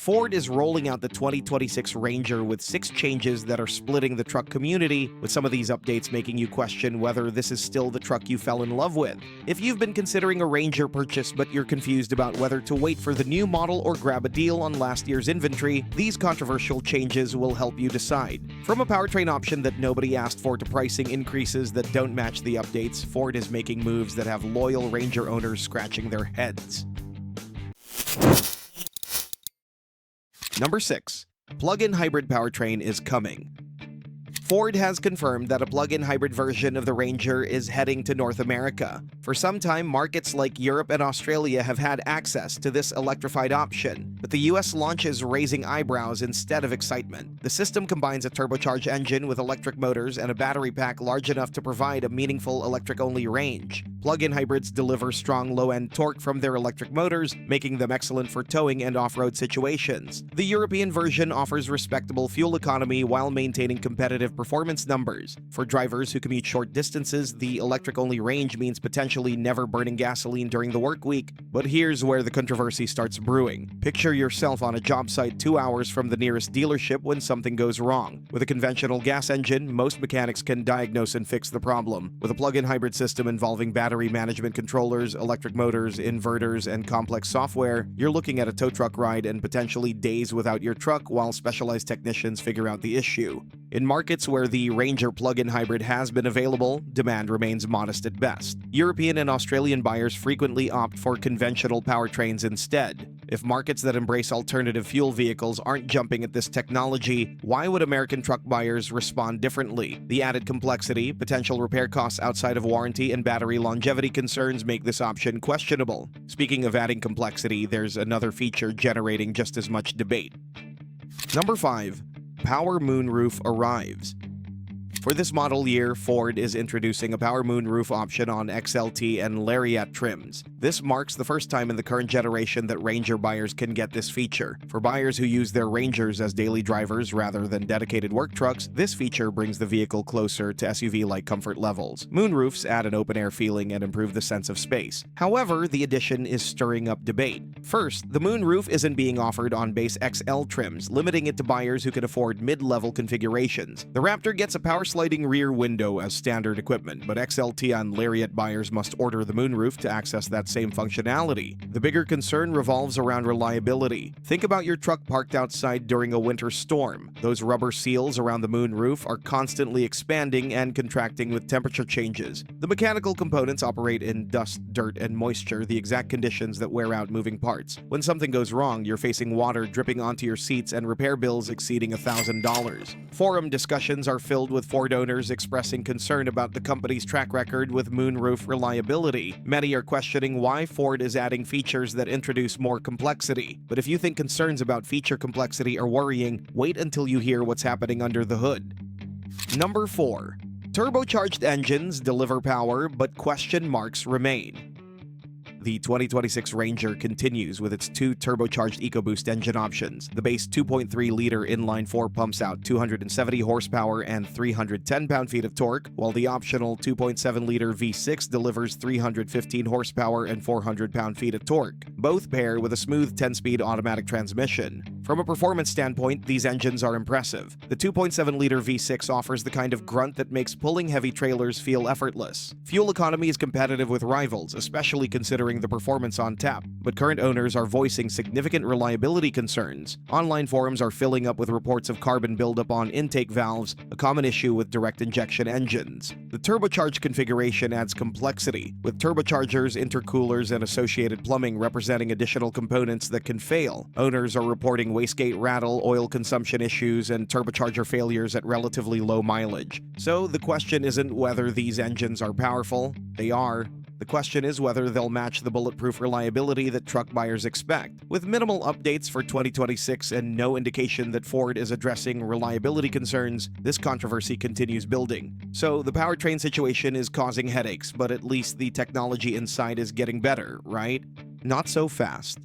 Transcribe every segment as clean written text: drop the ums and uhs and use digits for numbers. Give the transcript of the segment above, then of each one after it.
Ford is rolling out the 2026 Ranger with 6 changes that are splitting the truck community, with some of these updates making you question whether this is still the truck you fell in love with. If you've been considering a Ranger purchase but you're confused about whether to wait for the new model or grab a deal on last year's inventory, these controversial changes will help you decide. From a powertrain option that nobody asked for to pricing increases that don't match the updates, Ford is making moves that have loyal Ranger owners scratching their heads. Number 6. Plug-in hybrid powertrain is coming. Ford has confirmed that a plug-in hybrid version of the Ranger is heading to North America. For some time, markets like Europe and Australia have had access to this electrified option, but the US launch is raising eyebrows instead of excitement. The system combines a turbocharged engine with electric motors and a battery pack large enough to provide a meaningful electric-only range. Plug-in hybrids deliver strong low-end torque from their electric motors, making them excellent for towing and off-road situations. The European version offers respectable fuel economy while maintaining competitive performance numbers. For drivers who commute short distances, the electric-only range means potentially never burning gasoline during the work week. But here's where the controversy starts brewing. Picture yourself on a job site 2 hours from the nearest dealership when something goes wrong. With a conventional gas engine, most mechanics can diagnose and fix the problem. With a plug-in hybrid system involving battery management controllers, electric motors, inverters, and complex software, you're looking at a tow truck ride and potentially days without your truck while specialized technicians figure out the issue. In markets where the Ranger plug-in hybrid has been available, demand remains modest at best. European and Australian buyers frequently opt for conventional powertrains instead. If markets that embrace alternative fuel vehicles aren't jumping at this technology, why would American truck buyers respond differently? The added complexity, potential repair costs outside of warranty, and battery longevity concerns make this option questionable. Speaking of adding complexity, there's another feature generating just as much debate. Number 5. Power moonroof arrives. For this model year, Ford is introducing a power moonroof option on XLT and Lariat trims. This marks the first time in the current generation that Ranger buyers can get this feature. For buyers who use their Rangers as daily drivers rather than dedicated work trucks, this feature brings the vehicle closer to SUV-like comfort levels. Moonroofs add an open-air feeling and improve the sense of space. However, the addition is stirring up debate. First, the moonroof isn't being offered on base XL trims, limiting it to buyers who can afford mid-level configurations. The Raptor gets a power sliding rear window as standard equipment, but XLT and Lariat buyers must order the moonroof to access that same functionality. The bigger concern revolves around reliability. Think about your truck parked outside during a winter storm. Those rubber seals around the moonroof are constantly expanding and contracting with temperature changes. The mechanical components operate in dust, dirt, and moisture, the exact conditions that wear out moving parts. When something goes wrong, you're facing water dripping onto your seats and repair bills exceeding $1,000. Forum discussions are filled with Ford owners expressing concern about the company's track record with moonroof reliability. Many are questioning why Ford is adding features that introduce more complexity. But if you think concerns about feature complexity are worrying, wait until you hear what's happening under the hood. Number 4. Turbocharged engines deliver power, but question marks remain. The 2026 Ranger continues with its 2 turbocharged EcoBoost engine options. The base 2.3-liter inline-4 pumps out 270 horsepower and 310 pound-feet of torque, while the optional 2.7-liter V6 delivers 315 horsepower and 400 pound-feet of torque. Both pair with a smooth 10-speed automatic transmission. From a performance standpoint, these engines are impressive. The 2.7-liter V6 offers the kind of grunt that makes pulling heavy trailers feel effortless. Fuel economy is competitive with rivals, especially considering the performance on tap, but current owners are voicing significant reliability concerns. Online forums are filling up with reports of carbon buildup on intake valves, a common issue with direct injection engines. The turbocharged configuration adds complexity, with turbochargers, intercoolers, and associated plumbing representing additional components that can fail. Owners are reporting wastegate rattle, oil consumption issues, and turbocharger failures at relatively low mileage. So the question isn't whether these engines are powerful. They are. The question is whether they'll match the bulletproof reliability that truck buyers expect. With minimal updates for 2026 and no indication that Ford is addressing reliability concerns, this controversy continues building. So the powertrain situation is causing headaches, but at least the technology inside is getting better, right? Not so fast.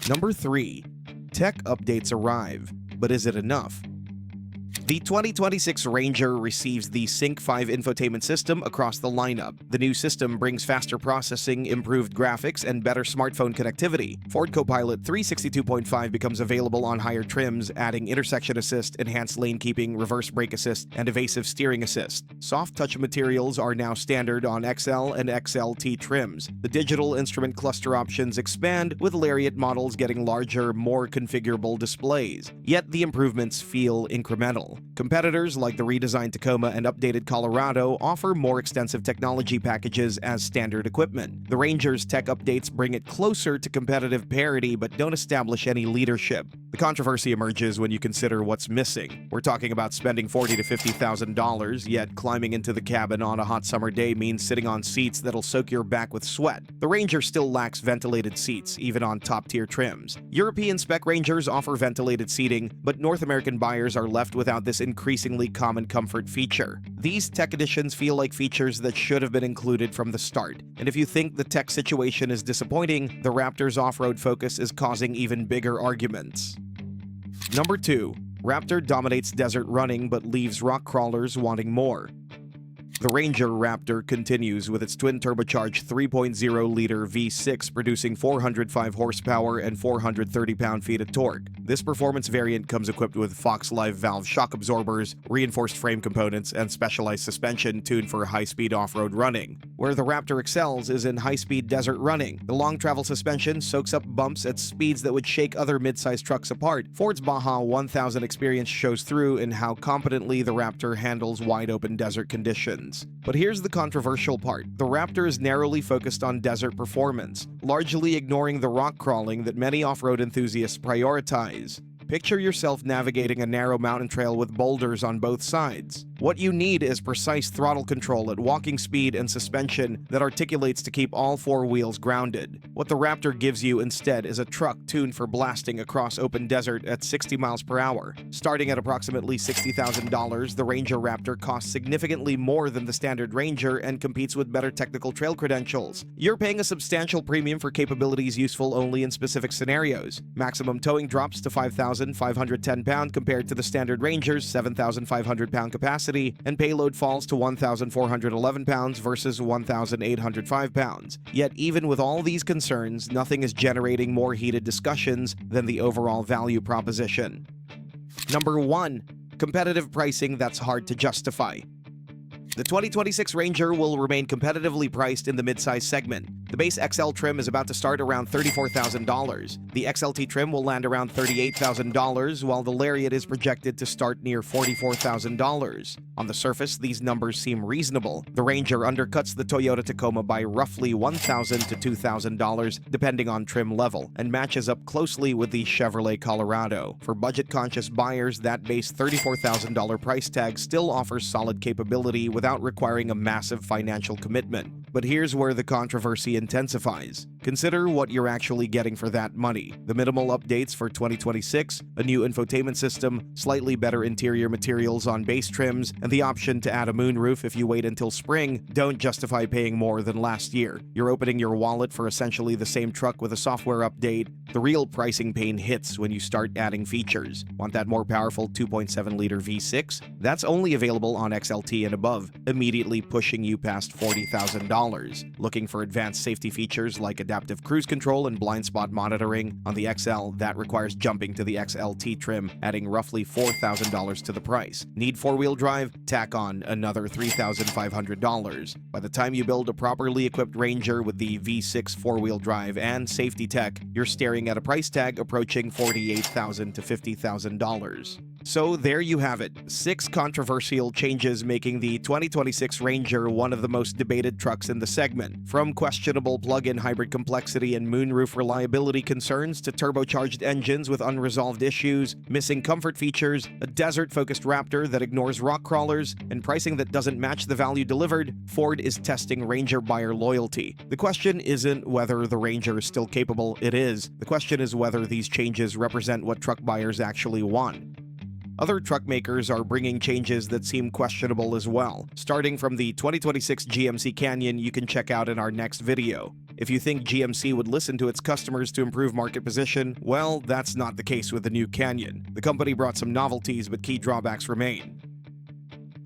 Number 3. Tech updates arrive, but is it enough? The 2026 Ranger receives the Sync 5 infotainment system across the lineup. The new system brings faster processing, improved graphics, and better smartphone connectivity. Ford Copilot 362.5 becomes available on higher trims, adding intersection assist, enhanced lane keeping, reverse brake assist, and evasive steering assist. Soft touch materials are now standard on XL and XLT trims. The digital instrument cluster options expand, with Lariat models getting larger, more configurable displays. Yet the improvements feel incremental. Competitors like the redesigned Tacoma and updated Colorado offer more extensive technology packages as standard equipment. The Ranger's tech updates bring it closer to competitive parity but don't establish any leadership. The controversy emerges when you consider what's missing. We're talking about spending $40,000 to $50,000, yet climbing into the cabin on a hot summer day means sitting on seats that'll soak your back with sweat. The Ranger still lacks ventilated seats, even on top-tier trims. European spec Rangers offer ventilated seating, but North American buyers are left without this increasingly common comfort feature. These tech additions feel like features that should have been included from the start. And if you think the tech situation is disappointing, the Raptor's off-road focus is causing even bigger arguments. Number 2. Raptor dominates desert running but leaves rock crawlers wanting more. The Ranger Raptor continues with its twin-turbocharged 3.0-liter V6 producing 405 horsepower and 430 pound-feet of torque. This performance variant comes equipped with Fox Live valve shock absorbers, reinforced frame components, and specialized suspension tuned for high-speed off-road running. Where the Raptor excels is in high-speed desert running. The long-travel suspension soaks up bumps at speeds that would shake other mid-size trucks apart. Ford's Baja 1000 experience shows through in how competently the Raptor handles wide-open desert conditions. But here's the controversial part. The Raptor is narrowly focused on desert performance, largely ignoring the rock crawling that many off-road enthusiasts prioritize. Picture yourself navigating a narrow mountain trail with boulders on both sides. What you need is precise throttle control at walking speed and suspension that articulates to keep all four wheels grounded. What the Raptor gives you instead is a truck tuned for blasting across open desert at 60 miles per hour. Starting at approximately $60,000, the Ranger Raptor costs significantly more than the standard Ranger and competes with better technical trail credentials. You're paying a substantial premium for capabilities useful only in specific scenarios. Maximum towing drops to 5,510 pounds compared to the standard Ranger's 7,500 pound capacity, and payload falls to 1,411 pounds versus 1,805 pounds. Yet even with all these concerns, nothing is generating more heated discussions than the overall value proposition. Number 1. Competitive pricing that's hard to justify. The 2026 Ranger will remain competitively priced in the midsize segment. The base XL trim is about to start around $34,000. The XLT trim will land around $38,000, while the Lariat is projected to start near $44,000. On the surface, these numbers seem reasonable. The Ranger undercuts the Toyota Tacoma by roughly $1,000 to $2,000, depending on trim level, and matches up closely with the Chevrolet Colorado. For budget-conscious buyers, that base $34,000 price tag still offers solid capability without requiring a massive financial commitment. But here's where the controversy intensifies. Consider what you're actually getting for that money. The minimal updates for 2026, a new infotainment system, slightly better interior materials on base trims, and the option to add a moonroof if you wait until spring don't justify paying more than last year. You're opening your wallet for essentially the same truck with a software update. The real pricing pain hits when you start adding features. Want that more powerful 2.7-liter V6? That's only available on XLT and above, immediately pushing you past $40,000. Looking for advanced safety features like adaptive cruise control and blind spot monitoring? On the XL, that requires jumping to the XLT trim, adding roughly $4,000 to the price. Need four-wheel drive? Tack on another $3,500. By the time you build a properly equipped Ranger with the V6 four-wheel drive and safety tech, you're staring at a price tag approaching $48,000 to $50,000. So there you have it, 6 controversial changes making the 2026 Ranger one of the most debated trucks in the segment. From questionable plug-in hybrid complexity and moonroof reliability concerns to turbocharged engines with unresolved issues, missing comfort features, a desert-focused Raptor that ignores rock crawlers, and pricing that doesn't match the value delivered, Ford is testing Ranger buyer loyalty. The question isn't whether the Ranger is still capable, it is. The question is whether these changes represent what truck buyers actually want. Other truck makers are bringing changes that seem questionable as well, starting from the 2026 GMC Canyon you can check out in our next video. If you think GMC would listen to its customers to improve market position, well, that's not the case with the new Canyon. The company brought some novelties, but key drawbacks remain.